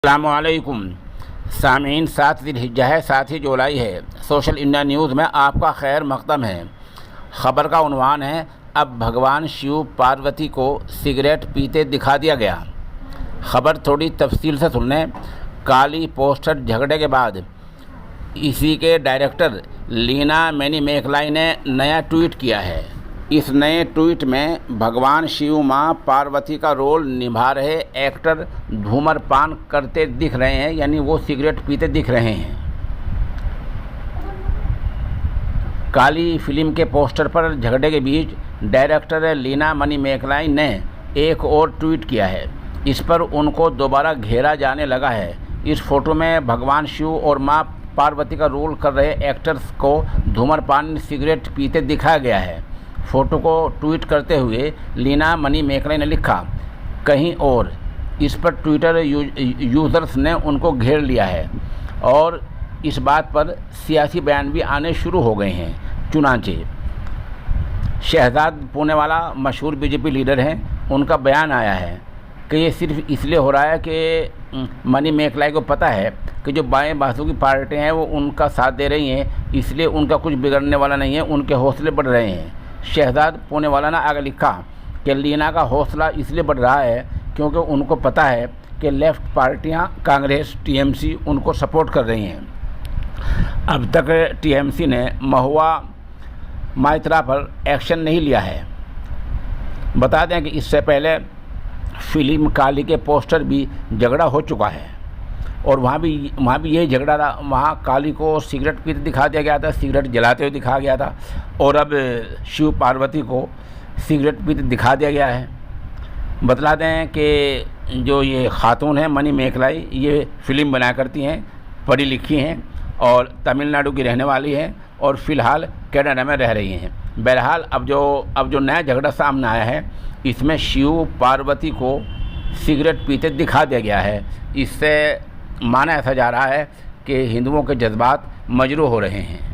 अस्सलामुअलैकुम सामीन, 7 ज़िलहिज्जा है, 7 जुलाई है। सोशल इंडिया न्यूज़ में आपका खैर मकदम है। ख़बर का उन्वान है, अब भगवान शिव पार्वती को सिगरेट पीते दिखा दिया गया। ख़बर थोड़ी तफसील से सुन लें। काली पोस्टर झगड़े के बाद इसी के डायरेक्टर लीना मणिमेखलाई ने नया ट्वीट किया है। इस नए ट्वीट में भगवान शिव मां पार्वती का रोल निभा रहे एक्टर धूम्रपान करते दिख रहे हैं, यानी वो सिगरेट पीते दिख रहे हैं। काली फिल्म के पोस्टर पर झगड़े के बीच डायरेक्टर लीना मणिमेखलाई ने एक और ट्वीट किया है। इस पर उनको दोबारा घेरा जाने लगा है। इस फोटो में भगवान शिव और मां पार्वती का रोल कर रहे एक्टर्स को धूम्रपान सिगरेट पीते दिखाया गया है। फ़ोटो को ट्वीट करते हुए लीना मणिमेखलाई ने लिखा, कहीं और। इस पर ट्विटर यूज़र्स ने उनको घेर लिया है और इस बात पर सियासी बयान भी आने शुरू हो गए हैं। चुनांचे शहजाद पूनेवाला मशहूर बीजेपी लीडर हैं, उनका बयान आया है कि ये सिर्फ इसलिए हो रहा है कि मणिमेखलाई को पता है कि जो बाएं बासों की पार्टियाँ हैं वो उनका साथ दे रही हैं, इसलिए उनका कुछ बिगड़ने वाला नहीं है, उनके हौसले बढ़ रहे हैं। शहजाद पूनेवाला ने आगे लिखा कि लीना का हौसला इसलिए बढ़ रहा है क्योंकि उनको पता है कि लेफ़्ट पार्टियां कांग्रेस टीएमसी उनको सपोर्ट कर रही हैं। अब तक टीएमसी ने महुआ माइत्रा पर एक्शन नहीं लिया है। बता दें कि इससे पहले फिल्म काली के पोस्टर भी झगड़ा हो चुका है और वहाँ भी यही झगड़ा रहा। वहाँ काली को सिगरेट पीते दिखा दिया गया था, सिगरेट जलाते हुए दिखाया गया था, और अब शिव पार्वती को सिगरेट पीते दिखा दिया गया है। बतला दें कि जो ये खातून है मणिमेखलाई, ये फिल्म बनाया करती हैं, पढ़ी लिखी हैं और तमिलनाडु की रहने वाली हैं और फ़िलहाल कनाडा में रह रही हैं। बहरहाल अब जो नया झगड़ा सामने आया है, इसमें शिव पार्वती को सिगरेट पीते दिखा दिया गया है। इससे माना ऐसा जा रहा है कि हिंदुओं के जज्बात मजरूह हो रहे हैं।